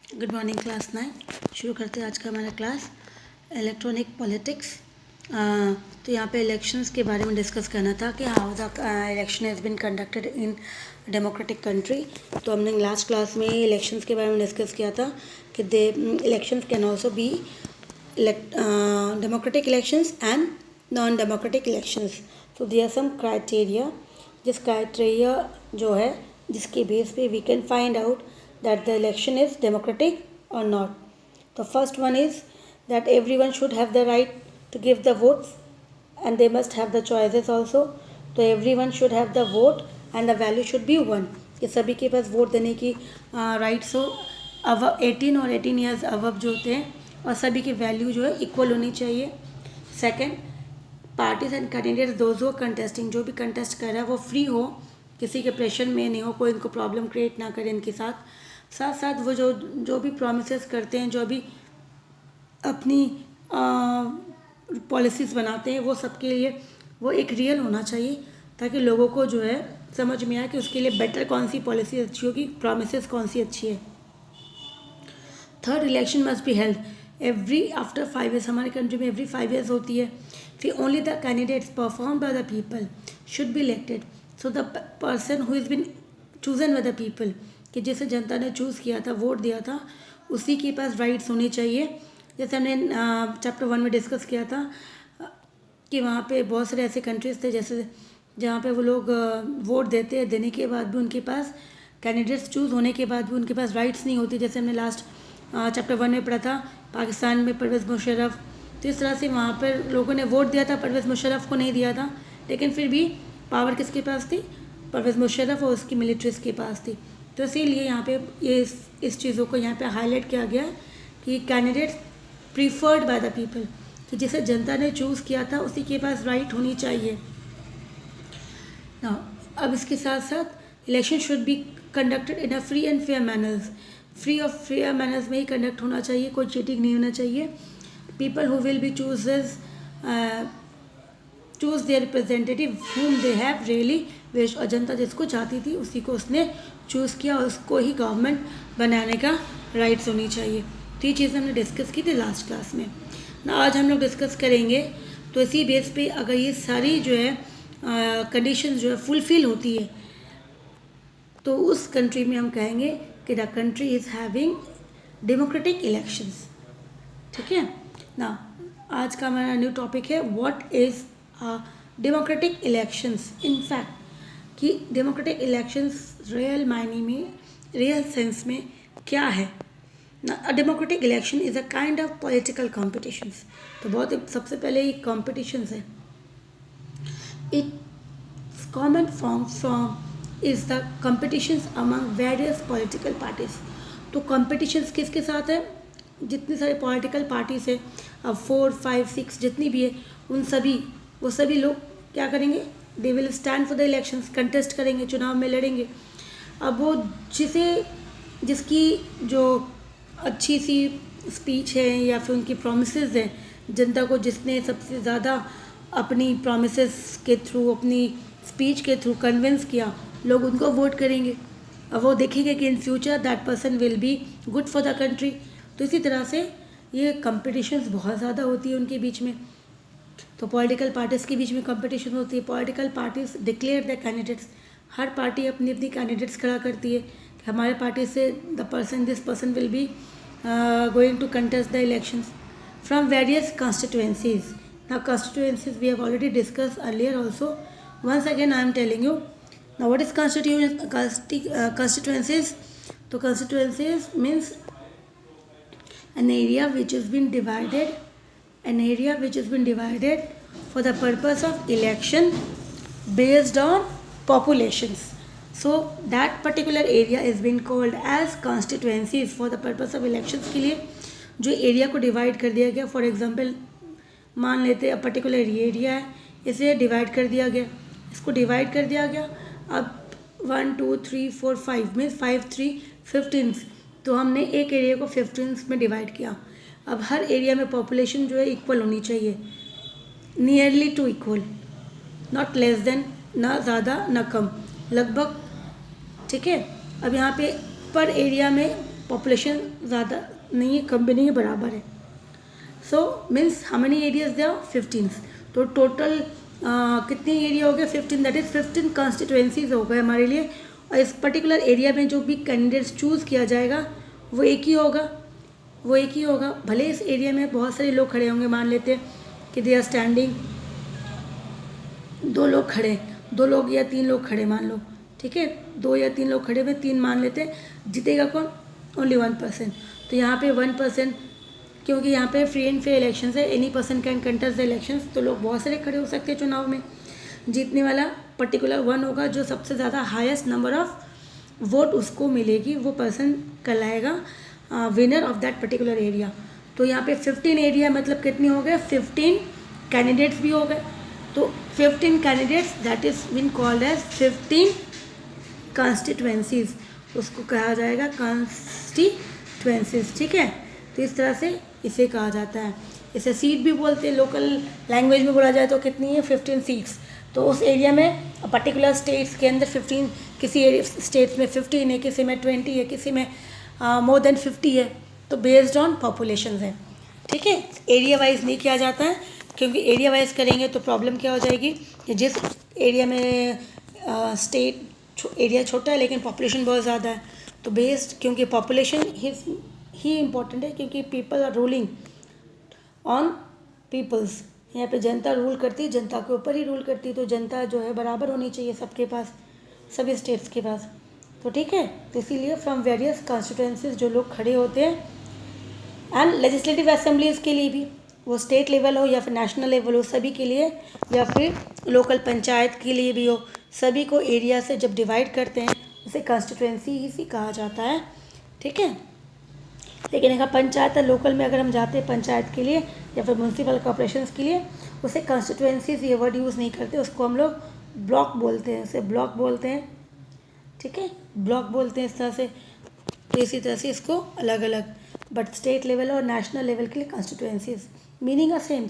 Good morning class 9। शुरू करते हैं आज का हमारा क्लास इलेक्ट्रॉनिक पॉलिटिक्स। तो यहाँ पे इलेक्शंस के बारे में डिस्कस करना था कि how the election has been conducted in democratic country. तो हमने लास्ट क्लास में इलेक्शंस के बारे में डिस्कस किया था कि the elections can also be democratic elections and non democratic elections. तो देयर आर सम क्राइटेरिया, जिस क्राइटेरिया जो है जिसके बेस पे we can find out that the election is democratic or not. The first one is that everyone should have the right to give the votes and they must have the choices also. तो everyone should have the vote and the value should be 1, कि सभी के पास vote देने की rights हो अब 18 और 18 years above जो होते हैं, और सभी की वैल्यू जो है इक्वल होनी चाहिए। Second, parties and candidates those हो कंटेस्टिंग, जो भी कंटेस्ट कर रहा है वो फ्री हो, किसी के प्रेशर में नहीं हो, कोई इनको प्रॉब्लम क्रिएट ना करे इनके साथ साथ वो जो भी प्रॉमिसेस करते हैं, जो भी अपनी पॉलिसीज़ बनाते हैं, वो सबके लिए वो एक रियल होना चाहिए, ताकि लोगों को जो है समझ में आए कि उसके लिए बेटर कौन सी पॉलिसी अच्छी होगी, प्रॉमिसेस कौन सी अच्छी है। Third, election must be held every after 5 years. हमारे कंट्री में एवरी 5 ईयर्स होती है। फिर only the candidates perform by the people should be elected. So the person who is been chosen by the people, कि जिसे जनता ने choose किया था, वोट दिया था, उसी के पास राइट्स होनी चाहिए। जैसे हमने चैप्टर 1 में डिस्कस किया था कि वहाँ पे बहुत सारे ऐसे कंट्रीज़ थे जैसे जहाँ पे वो लोग वोट देने के बाद भी उनके पास कैंडिडेट्स चूज़ होने के बाद भी उनके पास राइट्स नहीं होती। जैसे हमने लास्ट चैप्टर 1 में पढ़ा था पाकिस्तान में परवेज़ मुशर्रफ। तो इस तरह से वहाँ पर लोगों ने वोट दिया था, परवेज़ मुशर्रफ को नहीं दिया था, लेकिन फिर भी पावर किसके पास थी? परवेज़ मुशर्रफ और उसकी मिलिट्रीज़ के पास थी। तो इसीलिए यहाँ पे ये इस चीज़ों को यहाँ पे हाईलाइट किया गया कि candidates preferred bye the people, कि जिसे जनता ने चूज़ किया था उसी के पास राइट होनी चाहिए ना। अब इसके साथ साथ election should be conducted in a free and fair manners. Free और फेयर मैनर्स में ही कंडक्ट होना चाहिए, कोई चीटिंग नहीं होना चाहिए। People who will be choose their representative whom they have really wished। और जनता जिसको चाहती थी उसी को उसने चूज़ किया, उसको ही गवर्नमेंट बनाने का राइट्स होनी चाहिए। तो ये चीज़ हमने डिस्कस की थी लास्ट क्लास में ना। आज हम लोग डिस्कस करेंगे, तो इसी बेस पे अगर ये सारी जो है कंडीशन जो है फुलफिल होती है, तो उस कंट्री में हम कहेंगे कि the country is having democratic elections. ठीक है ना। आज का हमारा न्यू टॉपिक है what is democratic elections. In fact कि डेमोक्रेटिक इलेक्शंस रियल मायने में, रियल सेंस में क्या है ना। A democratic election is a kind of political competitions. तो बहुत सबसे पहले ये कॉम्पिटिशन्स है। It's common from is the competitions among various political parties. तो कॉम्पिटिशन्स किसके साथ है? जितनी सारे पॉलिटिकल पार्टीज है, अब 4, 5, 6 जितनी भी है, उन वो सभी लोग क्या करेंगे? They will stand for the elections, contest करेंगे, चुनाव में लड़ेंगे। अब वो जिसकी जो अच्छी सी स्पीच है या फिर उनकी प्रोमिसेस हैं, जनता को जिसने सबसे ज़्यादा अपनी प्रोमिसेस के थ्रू, अपनी स्पीच के थ्रू कन्विंस किया, लोग उनको वोट करेंगे। अब वो देखेंगे कि in future that person will be good for the country. तो इसी तरह से ये कंपटीशन्स बहुत ज़्यादा होती है उनके बीच में। तो पॉलिटिकल पार्टीज़ के बीच में कंपटीशन होती है। Political parties declare the candidates. Her party अपनी अपनी कैंडिडेट्स खड़ा करती है कि हमारे पार्टी से this person will be going to contest the elections from various constituencies. Now constituencies we have already discuss earlier also. Once again I am telling you now what is constituencies. तो constituencies means an area which has been divided for the purpose of election based on populations. So that particular area is being called as constituencies for the purpose of elections। के लिए जो area को divide कर दिया गया, for example मान लेते हैं पर्टिकुलर एरिया है, इसे डिवाइड कर दिया गया, इसको डिवाइड कर दिया गया। अब 1, 2, 3, 4, 5 मीन्स 5, 3, 15। तो हमने एक एरिया को 15 में डिवाइड किया। अब हर एरिया में पॉपुलेशन जो है इक्वल होनी चाहिए, nearly two equal, not less than, ना ज़्यादा ना कम, लगभग। ठीक है। अब यहाँ पे पर एरिया में पॉपुलेशन ज़्यादा नहीं है, कम भी नहीं है, बराबर है. So means how many areas they are 15. तो टोटल कितने एरिया हो गए? 15. दैट इज़ 15 कॉन्स्टिट्यूएंसीज हो गए हमारे लिए. और इस पर्टिकुलर एरिया में जो भी कैंडिडेट्स चूज़ किया जाएगा वो एक ही होगा, वो एक ही होगा. भले इस एरिया में बहुत सारे लोग खड़े होंगे, मान लेते हैं कि दे आर स्टैंडिंग, 2 लोग खड़े, 2 लोग या 3 लोग खड़े मान लो, ठीक है, 2 या 3 लोग खड़े हुए, 3 मान लेते हैं. जीतेगा कौन? ओनली 1%. तो यहाँ पे 1%, क्योंकि यहाँ पे फ्री एंड फेयर इलेक्शन है, any person can contest the elections. तो लोग बहुत सारे खड़े हो सकते हैं चुनाव में. जीतने वाला पर्टिकुलर 1 होगा, जो सबसे ज़्यादा हाईएस्ट नंबर ऑफ वोट उसको मिलेगी, वो पर्सन कहलाएगा winner of that particular area. तो यहाँ पे 15 एरिया मतलब कितने हो गए? 15 कैंडिडेट्स भी हो गए. तो 15 candidates that is been called as 15 constituencies, उसको कहा जाएगा कॉन्स्टिट्यूएंसीज. ठीक है, तो इस तरह से इसे कहा जाता है. इसे सीट भी बोलते हैं, लोकल लैंग्वेज में बोला जाए तो कितनी है? 15 सीट्स. तो उस एरिया में पर्टिकुलर स्टेट्स के अंदर 15, किसी स्टेट्स में 15 है, किसी में 20 है, किसी में मोर देन 50 है. तो बेस्ड ऑन पॉपुलेशन है. ठीक है, एरिया वाइज नहीं किया जाता है, क्योंकि एरिया वाइज करेंगे तो प्रॉब्लम क्या हो जाएगी कि जिस एरिया में स्टेट एरिया छोटा है लेकिन पॉपुलेशन बहुत ज़्यादा है, तो बेस्ड, क्योंकि पॉपुलेशन ही इम्पॉर्टेंट है, क्योंकि people are ruling on peoples. यहाँ पे जनता रूल करती है, जनता के ऊपर ही रूल करती है. तो जनता जो है बराबर होनी चाहिए सबके पास, सभी स्टेट्स के पास. तो ठीक है, तो इसीलिए फ्रॉम वेरियस कॉन्स्टिट्यूएंसीज जो लोग खड़े होते हैं, एंड लेजिस्लेटिव असेंबलीज़ के लिए भी, वो स्टेट लेवल हो या फिर नेशनल लेवल हो, सभी के लिए, या फिर लोकल पंचायत के लिए भी हो, सभी को एरिया से जब डिवाइड करते हैं उसे कॉन्स्टिट्यूएंसी ही कहा जाता है. ठीक है, लेकिन अगर पंचायत या लोकल में अगर हम जाते हैं पंचायत के लिए या फिर म्यूनसिपल कॉर्पोरेशंस के लिए, उसे कॉन्स्टिट्यूएंसीज ये वर्ड यूज़ नहीं करते, उसको हम लोग ब्लॉक बोलते हैं, उसे ब्लॉक बोलते हैं. ठीक है, ब्लॉक बोलते हैं इस तरह से. तो इसी तरह से इसको अलग अलग, बट स्टेट लेवल और नेशनल लेवल के लिए constituencies meaning are same,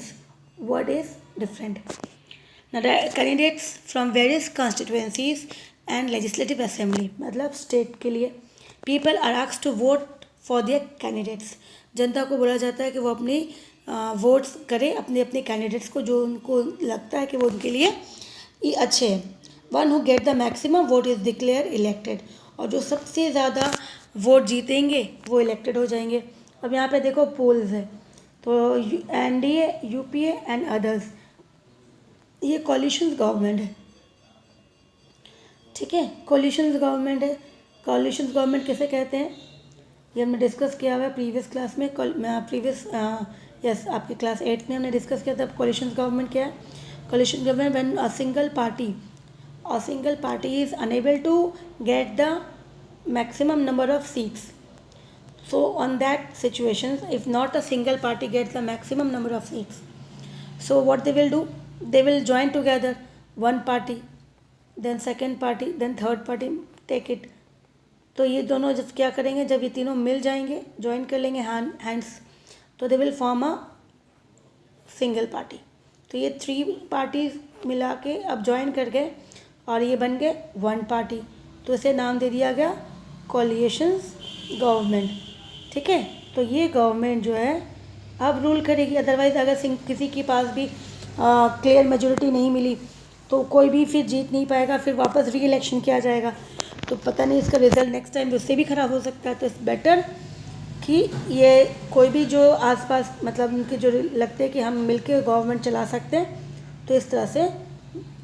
word is different. Now the candidates from various constituencies and legislative assembly, मतलब स्टेट के लिए, people are asked to vote for their candidates. जनता को बोला जाता है कि वो अपनी वोट्स करें अपने अपने कैंडिडेट्स को, जो उनको लगता है कि वो उनके लिए ये अच्छे हैं. One who get the maximum vote is declare elected, और जो सबसे ज़्यादा वोट जीतेंगे वो इलेक्टेड हो जाएंगे. अब यहाँ पे देखो पोल्स है, तो NDA, UPA एंड अदर्स, ये कॉलिशन गवर्नमेंट है. ठीक है, कॉलिशन गवर्नमेंट है. कॉलिशन गवर्नमेंट किसे कहते हैं ये हमने डिस्कस किया हुआ है प्रीवियस क्लास में. यस, आपकी क्लास 8 में हमने डिस्कस किया था. कॉलिशन गवर्नमेंट क्या है? Coalition government when a single party is unable to get the maximum number of seats. So on that situations, if not a single party gets the maximum number of seats, so what they will do, they will join together, one party, then second party, then third party take it. तो ये दोनों जब क्या करेंगे, जब ये तीनों मिल जाएंगे, ज्वाइन कर लेंगे हैंड्स, तो they will form a single party. तो ये 3 पार्टीज मिला के अब ज्वाइन कर गए और ये बन गए 1 पार्टी. तो इसे नाम दे दिया गया कोलिशंस गवर्नमेंट. ठीक है, तो ये गवर्नमेंट जो है अब रूल करेगी. अदरवाइज़ अगर किसी के पास भी क्लियर मेजोरिटी नहीं मिली तो कोई भी फिर जीत नहीं पाएगा, फिर वापस री इलेक्शन किया जाएगा. तो पता नहीं इसका रिजल्ट नेक्स्ट टाइम उससे भी ख़राब हो सकता है. तो इट्स बेटर कि ये कोई भी जो आसपास मतलब उनके जो लगते हैं कि हम मिलके गवर्नमेंट चला सकते हैं, तो इस तरह से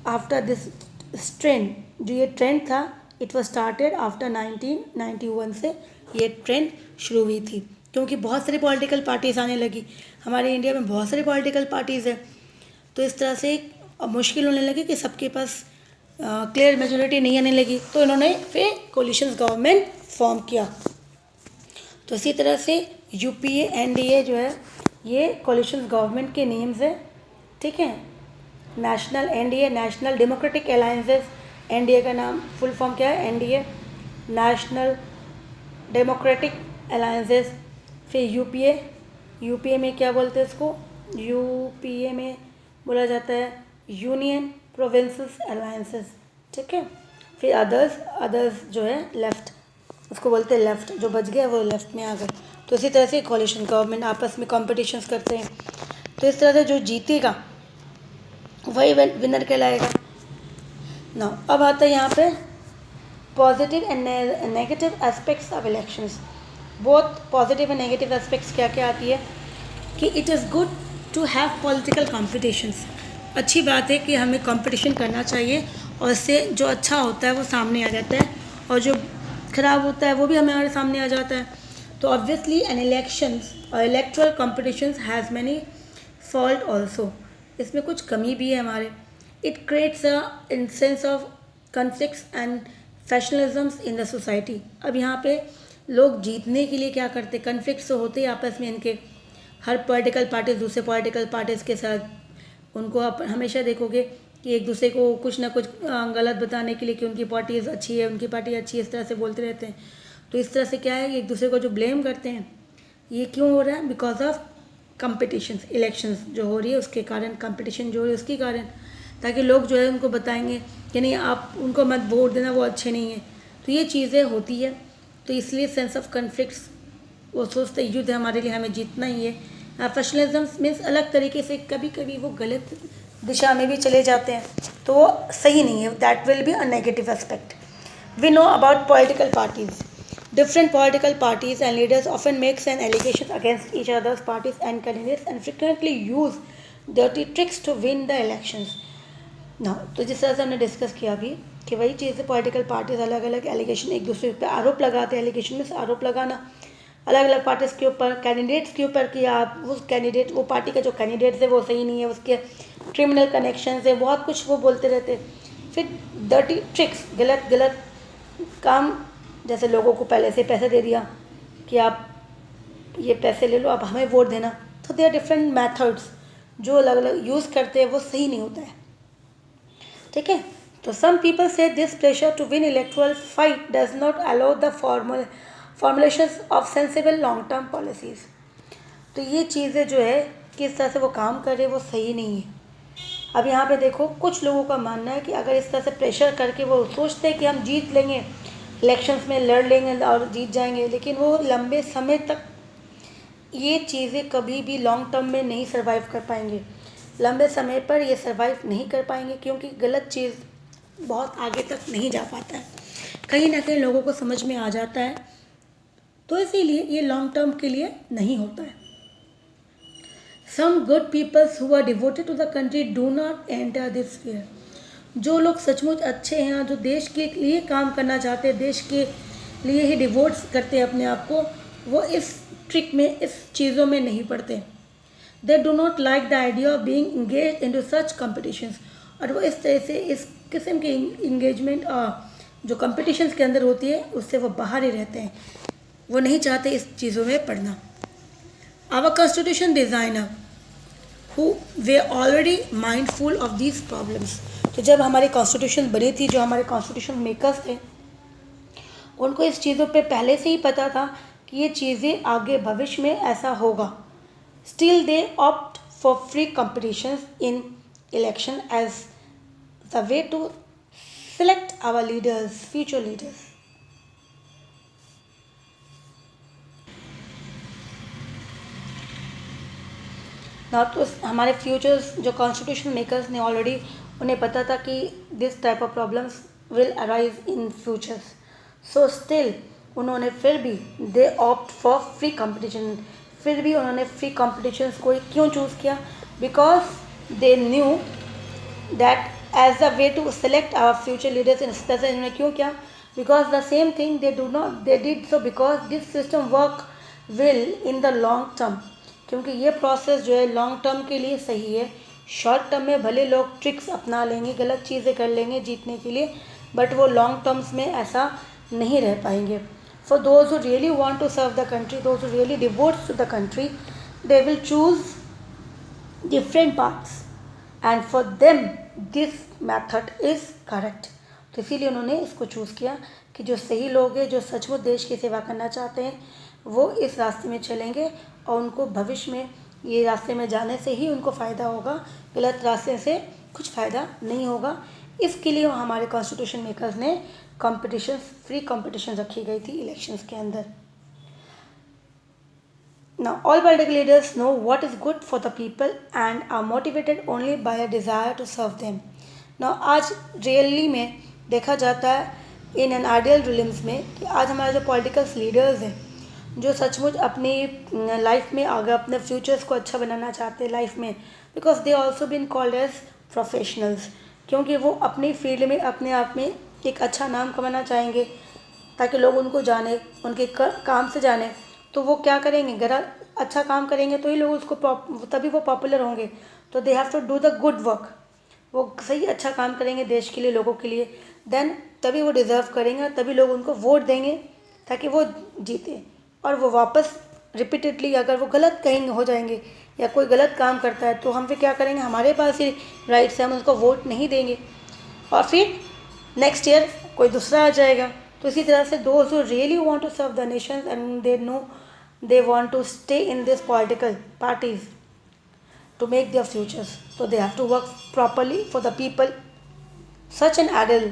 आफ्टर दिस ट्रेंड, जो ये ट्रेंड था, इट वॉज स्टार्टेड आफ्टर 1991 से ये ट्रेंड शुरू हुई थी, क्योंकि बहुत सारी पॉलिटिकल पार्टीज़ आने लगी. हमारे इंडिया में बहुत सारी पॉलिटिकल पार्टीज़ है, तो इस तरह से मुश्किल होने लगी कि सबके पास क्लियर मेजोरिटी नहीं आने लगी. तो इन्होंने फिर कोलिशन गवर्नमेंट फॉर्म किया. तो इसी तरह से UPA NDA जो है ये कोलिशन गवर्नमेंट के नेम्स है. ठीक है, national NDA national democratic alliances, NDA का नाम फुल फॉर्म क्या है? NDA national democratic alliances. फिर UPA में क्या बोलते हैं इसको? UPA में बोला जाता है यूनियन प्रोविंसेस अलायंसेस. ठीक है, फिर अदर्स जो है लेफ्ट, उसको बोलते हैं लेफ्ट, जो बच गया वो लेफ्ट में आ गए। तो इसी तरह से कोलिशन गवर्नमेंट आपस में कॉम्पिटिशन्स करते हैं, तो इस तरह से जो जीतेगा वही विनर कहलाएगा। ना अब आता है यहाँ पे positive and negative aspects of elections. बहुत पॉजिटिव एंड नेगेटिव एस्पेक्ट्स क्या क्या आती है कि it is good to have political competitions. अच्छी बात है कि हमें कंपटीशन करना चाहिए और इससे जो अच्छा होता है वो सामने आ जाता है और जो ख़राब होता है वो भी हमारे सामने आ जाता है। तो ऑब्वियसली एन इलेक्शंस और electoral competitions has many fault also, इसमें कुछ कमी भी है हमारे। It creates a sense of conflicts and factionalisms in the society. अब यहाँ पे लोग जीतने के लिए क्या करते, कन्फ्लिक्ट्स तो होते ही आपस में इनके, हर पॉलिटिकल पार्टीज दूसरे पॉलिटिकल पार्टीज़ के साथ, उनको आप हमेशा देखोगे कि एक दूसरे को कुछ ना कुछ गलत बताने के लिए कि उनकी पार्टी अच्छी है, उनकी पार्टी अच्छी है, इस तरह से बोलते रहते हैं। तो इस तरह से क्या है, एक दूसरे को जो ब्लेम करते हैं, ये क्यों हो रहा है? बिकॉज ऑफ कंपटीशन्स, इलेक्शंस जो हो रही है उसके कारण, कंपटीशन जो हो रही है उसके कारण, ताकि लोग जो है उनको बताएंगे कि नहीं आप उनको मत वोट देना, वो अच्छे नहीं हैं। तो ये चीज़ें होती है, तो इसलिए सेंस ऑफ कन्फ्लिक्ट्स, वो सोचते युद्ध है हमारे लिए, हमें जीतना ही है। प्रोफेशनलिज्म मीन्स अलग तरीके से, कभी कभी वो गलत दिशा में भी चले जाते हैं, तो वो सही नहीं है। That will be a negative aspect. We know about political parties. Different political parties and leaders often make an allegations against each other's parties and candidates and frequently use dirty tricks to win the elections. Now, तो जिस तरह से हमने discuss किया अभी कि वही चीज़ है, पॉलिटिकल पार्टीज अलग अलग एलिगेशन, एक दूसरे पे आरोप लगाते हैं। एलिगेशन में आरोप लगाना अलग अलग पार्टीज़ के ऊपर, कैंडिडेट्स के ऊपर, कि आप उस कैंडिडेट, वो पार्टी का जो कैंडिडेट है वो सही नहीं है, उसके क्रिमिनल कनेक्शंस है, बहुत कुछ वो बोलते रहते हैं। फिर डर्टी ट्रिक्स, गलत गलत काम, जैसे लोगों को पहले से पैसे दे दिया कि आप ये पैसे ले लो, आप हमें वोट देना। तो दे आर डिफरेंट मेथड्स जो अलग अलग यूज़ करते हैं, वो सही नहीं होता है, ठीक है। तो some people say this pressure to win electoral fight does not allow the formulations of sensible long term policies. तो ये चीज़ें जो है किस तरह से वो काम कर रहे हैं वो सही नहीं है। अब यहाँ पे देखो, कुछ लोगों का मानना है कि अगर इस तरह से प्रेशर करके वो सोचते हैं कि हम जीत लेंगे, इलेक्शंस में लड़ लेंगे और जीत जाएंगे, लेकिन वो लंबे समय तक ये चीज़ें कभी भी लॉन्ग टर्म में नहीं सर्वाइव कर पाएंगे। लंबे समय पर ये सर्वाइव नहीं कर पाएंगे, क्योंकि गलत चीज़ बहुत आगे तक नहीं जा पाता है, कहीं ना कहीं लोगों को समझ में आ जाता है। तो इसीलिए ये लॉन्ग टर्म के लिए नहीं होता है। Some good peoples who are devoted to the country do not enter this sphere. जो लोग सचमुच अच्छे हैं, जो देश के लिए काम करना चाहते हैं, देश के लिए ही डिवोट्स करते हैं अपने आप को, वो इस ट्रिक में, इस चीज़ों में नहीं पड़ते। They do not like the idea of being engage into such competitions. और वो इस तरह से, इस किस्म के इंगेजमेंट जो कॉम्पिटिशन्स के अंदर होती है, उससे वो बाहर ही रहते हैं, वो नहीं चाहते इस चीज़ों में पढ़ना। Our constitution designer who were already mindful of these problems. तो जब हमारी कॉन्स्टिट्यूशन बनी थी, जो हमारे कॉन्स्टिट्यूशन मेकर्स थे, उनको इस चीज़ों पे पहले से ही पता था कि ये चीज़ें आगे भविष्य में ऐसा होगा। Still they opt for free competitions in election as the way to select our leaders, future leaders. ना तो हमारे फ्यूचर्स, जो कॉन्स्टिट्यूशन मेकर्स ने ऑलरेडी, उन्हें पता था कि this type of problems will arise in futures. So still उन्होंने फिर भी they opt for free competition. फिर भी उन्होंने फ्री कॉम्पिटिशन्स को क्यों चूज़ किया? Because they knew that as a way to select our future leaders. इस तरह से उन्होंने क्यों किया? Because the same thing they did so because this system work will in the long term. क्योंकि ये प्रोसेस जो है लॉन्ग टर्म के लिए सही है। शॉर्ट टर्म में भले लोग ट्रिक्स अपना लेंगे, गलत चीज़ें कर लेंगे जीतने के लिए, बट वो लॉन्ग टर्म्स में ऐसा नहीं रह पाएंगे। For those who really want to serve the country, those who really devotes to the country, they will choose different paths and for them this method is correct. तो इसीलिए उन्होंने इसको चूज़ किया कि जो सही लोग हैं, जो सचमुच देश की सेवा करना चाहते हैं, वो इस रास्ते में चलेंगे और उनको भविष्य में ये रास्ते में जाने से ही उनको फ़ायदा होगा, गलत रास्ते से कुछ फ़ायदा नहीं होगा। इसके लिए हमारे कॉन्स्टिट्यूशन मेकर्स ने कंपटीशन, फ्री कंपटीशन रखी गई थी इलेक्शंस के अंदर। Now, all political leaders know what is good for the people and are motivated only by a desire to serve them. Now, आज रियली में देखा जाता है इन एन आइडियल रूल्स में कि आज हमारे जो पॉलिटिकल लीडर्स हैं, जो सचमुच अपनी लाइफ में आगे अपने फ्यूचर्स को अच्छा बनाना चाहते हैं लाइफ में, because they also been called as professionals, क्योंकि वो अपनी फील्ड में अपने आप में एक अच्छा नाम कमाना चाहेंगे ताकि लोग उनको जाने, उनके काम से जाने। तो वो क्या करेंगे, अगर अच्छा काम करेंगे तो ही लोग उसको तभी वो पॉपुलर होंगे। तो they have to do the good work, वो सही अच्छा काम करेंगे देश के लिए, लोगों के लिए, देन तभी वो डिज़र्व करेंगे, तभी लोग उनको वोट देंगे ताकि वो जीते। और वो वापस रिपीटेडली अगर वो गलत कहीं हो जाएंगे या कोई गलत काम करता है तो हम फिर क्या करेंगे, हमारे पास ही राइट्स है, हम उसको वोट नहीं देंगे और फिर नेक्स्ट ईयर कोई दूसरा आ जाएगा। तो इसी तरह से those who really want to serve the nation and they know they want to stay in these political parties to make their futures, so they have to work properly for the people. Such an ideal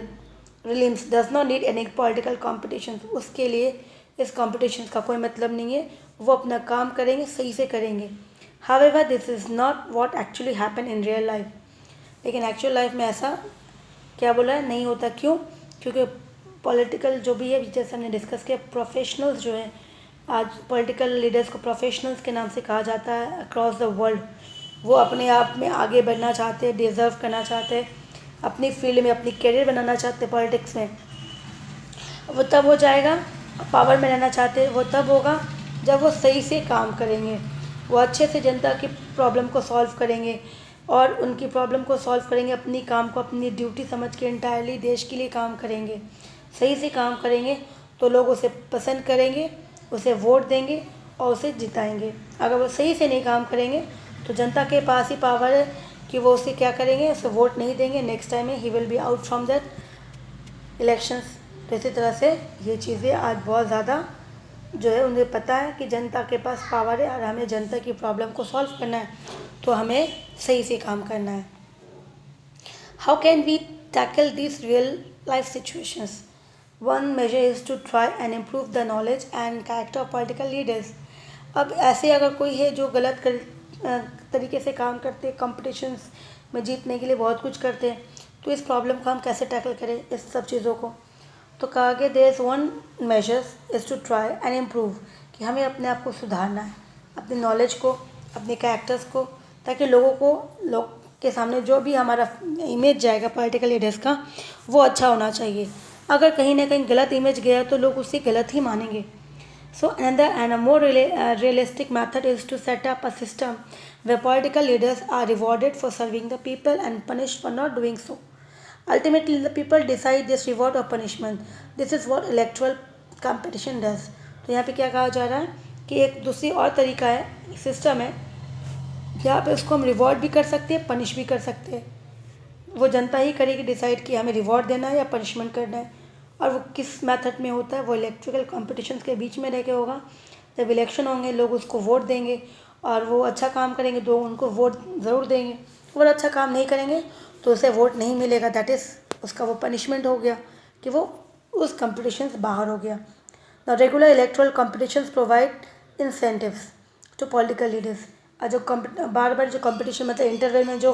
realms does not need any political competitions. उसके लिए इस competitions का कोई मतलब नहीं है, वो अपना काम करेंगे, सही से करेंगे। However, this is not what actually happen in real life. लेकिन एक्चुअल लाइफ में ऐसा क्या बोला है, नहीं होता। क्यों? क्योंकि पॉलिटिकल जो भी है, जैसे हमने डिस्कस किया, प्रोफेशनल्स जो है, आज पॉलिटिकल लीडर्स को प्रोफेशनल्स के नाम से कहा जाता है अक्रॉस द वर्ल्ड। वो अपने आप में आगे बढ़ना चाहते हैं, डिज़र्व करना चाहते हैं, अपनी फील्ड में अपनी करियर बनाना चाहते हैं पॉलिटिक्स में। वो तब हो जाएगा, पावर में रहना चाहते हैं, वो तब होगा जब वो सही से काम करेंगे, वो अच्छे से जनता की प्रॉब्लम को सॉल्व करेंगे और उनकी प्रॉब्लम को सॉल्व करेंगे, अपनी काम को अपनी ड्यूटी समझ के इंटायरली देश के लिए काम करेंगे, सही से काम करेंगे तो लोग उसे पसंद करेंगे, उसे वोट देंगे और उसे जिताएंगे। अगर वो सही से नहीं काम करेंगे तो जनता के पास ही पावर है कि वो उसे क्या करेंगे, उसे वोट नहीं देंगे, नेक्स्ट टाइम में he will be out from that elections. तो इसी तरह से ये चीज़ें आज बहुत ज़्यादा जो है उन्हें पता है कि जनता के पास पावर है और हमें जनता की प्रॉब्लम को सॉल्व करना है, तो हमें सही से काम करना है। How can we tackle this real life situations? One measure is to try and improve the knowledge and character of political leaders. अब ऐसे अगर कोई है जो गलत तरीके से काम करते हैं, कॉम्पिटिशन्स में जीतने के लिए बहुत कुछ करते हैं, तो इस प्रॉब्लम को हम कैसे टैकल करें, इस सब चीज़ों को? तो कहा गया there is one measures is to try and improve, कि हमें अपने आप को सुधारना है, अपने नॉलेज को, अपने कैरेक्टर्स को, ताकि लोग के सामने जो भी हमारा इमेज जाएगा पॉलिटिकल लीडर्स का, वो अच्छा होना चाहिए। अगर कहीं ना कहीं गलत इमेज गया तो लोग उसे गलत ही मानेंगे। सो another and a more realistic method is to set up a system where political leaders are rewarded for serving the people and punished for not doing so. Ultimately, the people decide this reward or punishment. This is what electoral competition does. तो यहाँ पे क्या कहा जा रहा है कि एक दूसरी और तरीका है, सिस्टम है, यहाँ पे उसको हम रिवॉर्ड भी कर सकते हैं, पनिश भी कर सकते हैं। वो जनता ही करेगी डिसाइड कि हमें रिवॉर्ड देना है या पनिशमेंट करना है। और वो किस मेथड में होता है, वो इलेक्ट्रिकल कॉम्पिटिशन्स के बीच में रह के होगा। जब इलेक्शन होंगे लोग उसको वोट देंगे और वो अच्छा काम करेंगे तो उनको वोट ज़रूर देंगे, और अच्छा काम नहीं करेंगे तो उसे वोट नहीं मिलेगा। दैट इज़ उसका वो पनिशमेंट हो गया कि वो उस कॉम्पिटिशन से बाहर हो गया। The regular electoral competitions provide incentives to political leaders. और जो बार बार जो कॉम्पिटिशन मतलब इंटरवल में जो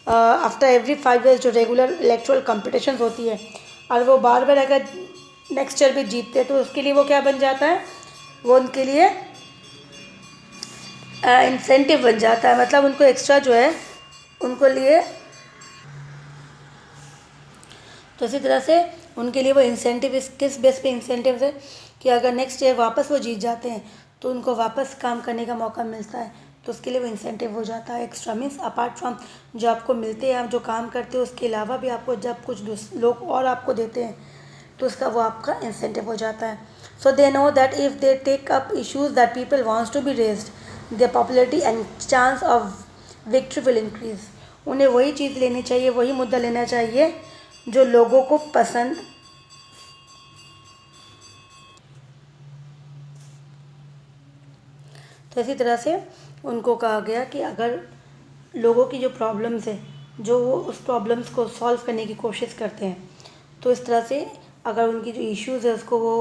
आफ्टर एवरी 5 years जो रेगुलर इलेक्ट्रल कॉम्पिटिशन होती है और वो बार बार अगर नेक्स्ट ईयर भी जीतते हैं तो उसके लिए वो क्या बन जाता है, वो उनके लिए इंसेंटिव बन जाता है। मतलब उनको एक्स्ट्रा जो है उनको लिए, तो इसी तरह से उनके लिए वो इंसेंटिव किस बेस पे इंसेंटिव है कि अगर नेक्स्ट ईयर वापस वो जीत जाते हैं तो उनको वापस काम करने का मौका मिलता है, तो उसके लिए वो इंसेंटिव हो जाता है। एक्स्ट्रा मीन्स अपार्ट फ्रॉम जो आपको मिलते हैं, आप जो काम करते हो उसके अलावा भी आपको जब कुछ लोग और आपको देते हैं तो उसका वो आपका इंसेंटिव हो जाता है। So they know that if they take up issues that people wants to be raised, their popularity and chance of victory will increase. उन्हें वही चीज़ लेनी चाहिए, वही मुद्दा लेना चाहिए जो लोगों को पसंद तो इसी तरह से उनको कहा गया कि अगर लोगों की जो प्रॉब्लम्स है, जो वो उस प्रॉब्लम्स को सॉल्व करने की कोशिश करते हैं, तो इस तरह से अगर उनकी जो इश्यूज़ है उसको वो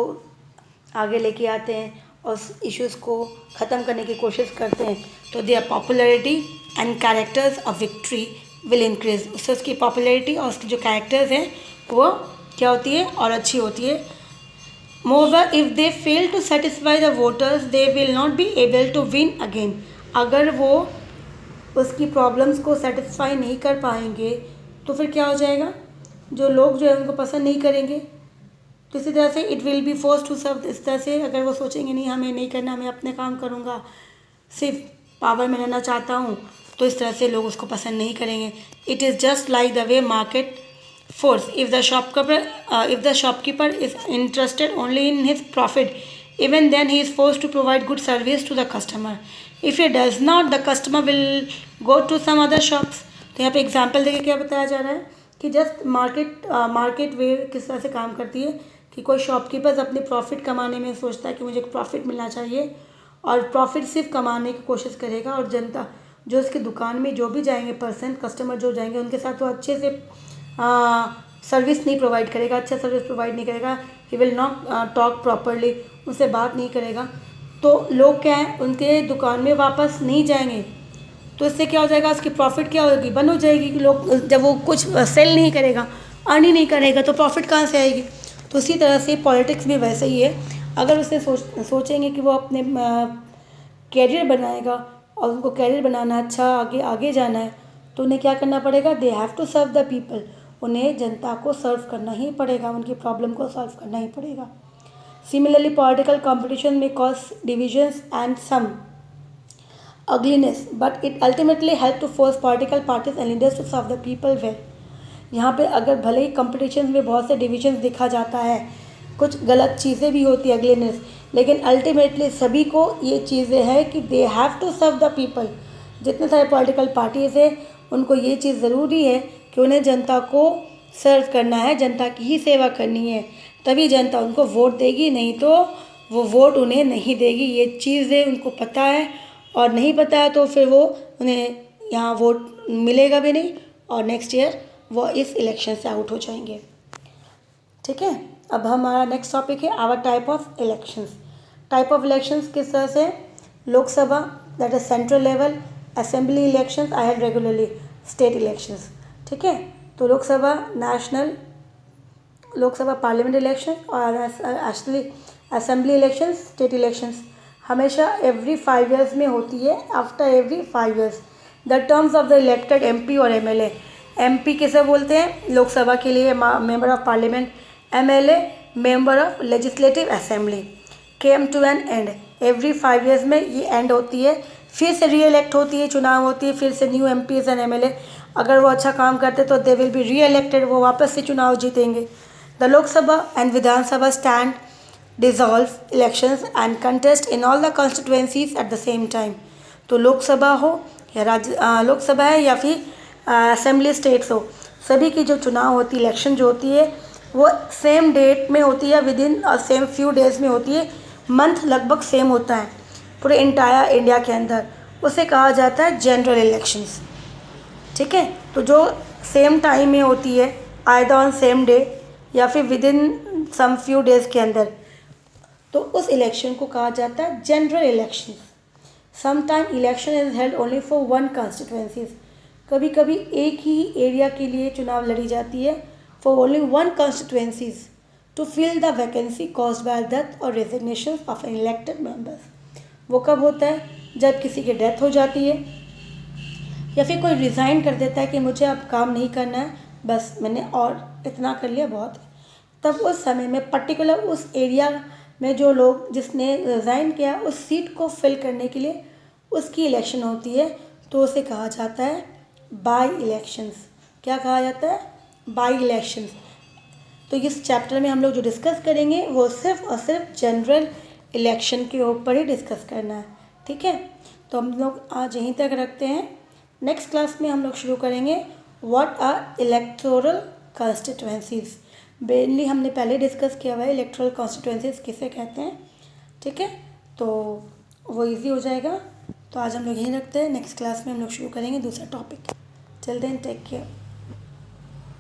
आगे लेके आते हैं और उस इश्यूज़ को ख़त्म करने की कोशिश करते हैं, तो their popularity and characters of victory will increase. उससे उसकी पॉपुलैरिटी और उसकी जो कैरेक्टर्स हैं वो क्या होती है और अच्छी होती है। मोreover, if they fail to satisfy the voters, they will not be able to win again। अगर वो उसकी प्रॉब्लम्स को सेटिस्फाई नहीं कर पाएंगे तो फिर क्या हो जाएगा, जो लोग जो है उनको पसंद नहीं करेंगे। तो इसी तरह से it will be force to serve. इस तरह से अगर वो सोचेंगे नहीं हमें नहीं करना, मैं अपने काम करूँगा, सिर्फ पावर में रहना चाहता हूँ, तो इस तरह से लोग उसको पसंद नहीं करेंगे। It is just like the way market force, if the shopkeeper is interested only in his profit, even then he is forced to provide good service to the customer. If he does not, the customer will go to some other shops। तो यहाँ पे example देके क्या बताया जा रहा है कि जस्ट मार्केट वे किस तरह से काम करती है कि कोई शॉपकीपर्स अपने प्रॉफिट कमाने में सोचता है कि मुझे प्रॉफिट मिलना चाहिए और प्रॉफिट सिर्फ कमाने की कोशिश करेगा, और जनता जो उसकी दुकान में जो भी जाएंगे पर्सन कस्टमर जो जाएंगे उनके साथ वो अच्छे से सर्विस नहीं प्रोवाइड करेगा, अच्छा सर्विस प्रोवाइड नहीं करेगा। He will not talk properly, उनसे बात नहीं करेगा, तो लोग क्या है उनके दुकान में वापस नहीं जाएंगे। तो इससे क्या हो जाएगा, उसकी प्रॉफिट क्या होगी, बंद हो जाएगी कि लोग जब वो कुछ सेल नहीं करेगा, अर्न ही नहीं करेगा, तो प्रॉफिट कहाँ से आएगी। तो इसी तरह से पॉलिटिक्स भी वैसे ही है। अगर उसने सोचेंगे कि वो अपने कैरियर बनाएगा और उनको कैरियर बनाना अच्छा आगे जाना है, तो उन्हें क्या करना पड़ेगा, they have to serve the people. उन्हें जनता को सर्व करना ही पड़ेगा, उनकी प्रॉब्लम को सॉल्व करना ही पड़ेगा। सिमिलरली पॉलिटिकल कॉम्पिटिशन में cause divisions and some ugliness, but it ultimately help to force political parties and leaders to serve the people well। यहाँ पे अगर भले ही कंपटीशन में बहुत से डिविजन्स दिखा जाता है, कुछ गलत चीज़ें भी होती है अगलेनेस, लेकिन अल्टीमेटली सभी को ये चीज़ें हैं कि they have to serve the people. जितने सारे पॉलिटिकल पार्टीज़ हैं उनको ये चीज़ ज़रूरी है कि उन्हें जनता को सर्व करना है, जनता की ही सेवा करनी है, तभी जनता उनको वोट देगी, नहीं तो वो वोट उन्हें नहीं देगी। ये चीज़ें उनको पता है, और नहीं पता है तो फिर वो उन्हें यहाँ वोट मिलेगा भी नहीं और नेक्स्ट ईयर वो इस इलेक्शन से आउट हो जाएंगे। ठीक है, अब हमारा नेक्स्ट टॉपिक है our type of elections. Type of elections किस तरह से, Lok Sabha that is central level, assembly elections I had regularly, state elections. ठीक है, तो Lok Sabha national, Lok Sabha parliament election और असेंबली इलेक्शंस, स्टेट इलेक्शंस हमेशा एवरी 5 years में होती है। After every 5 years the terms of the elected MP और एमएलए, एमपी किसे बोलते हैं, लोकसभा के लिए member of parliament, MLA member of legislative assembly, came to an end. Every 5 years में ये एंड होती है, फिर से री इलेक्ट होती है, चुनाव होती है, फिर से न्यू एमपीज एंड एमएलए अगर वो अच्छा काम करते तो दे विल बी री इलेक्टेड, वो वापस से चुनाव जीतेंगे। The Lok Sabha and Vidhan Sabha stand dissolve elections and contest in all the constituencies at the same time। तो लोकसभा हो या लोकसभा है या फिर असेंबली स्टेट्स हो, सभी की जो चुनाव होती है, इलेक्शन जो होती है वो सेम डेट में होती है, with in same few days में होती है, मंथ लगभग सेम होता है पूरे इंटायर इंडिया के अंदर, उसे कहा जाता है जनरल इलेक्शंस। ठीक है, तो जो सेम टाइम में होती है आइदर ऑन सेम डे या फिर within some few days के अंदर, तो उस इलेक्शन को कहा जाता है general election. Sometime election is held only for one constituencies, कभी कभी एक ही एरिया के लिए चुनाव लड़ी जाती है, for only one constituencies to fill the vacancy caused by death और resignation of an elected members. वो कब होता है, जब किसी की डेथ हो जाती है या फिर कोई रिज़ाइन कर देता है कि मुझे अब काम नहीं करना है, बस मैंने और इतना कर लिया बहुत है, तब उस समय में पर्टिकुलर उस एरिया में जो लोग जिसने रिज़ाइन किया उस सीट को फिल करने के लिए उसकी इलेक्शन होती है, तो उसे कहा जाता है बाई इलेक्शंस। क्या कहा जाता है, बाई इलेक्शंस। तो इस चैप्टर में हम लोग जो डिस्कस करेंगे वो सिर्फ और सिर्फ जनरल इलेक्शन के ऊपर ही डिस्कस करना है। ठीक है, तो हम लोग आज यहीं तक रखते हैं। नेक्स्ट क्लास में हम लोग शुरू करेंगे what are electoral constituencies. Mainly हमने पहले डिस्कस किया हुआ है इलेक्टोरल कॉन्स्टिट्यूएंसीज किसे कहते हैं। ठीक है, तो वो इजी हो जाएगा। तो आज हम लोग यहीं रखते हैं, नेक्स्ट क्लास में हम लोग शुरू करेंगे दूसरा topic. Till then take care.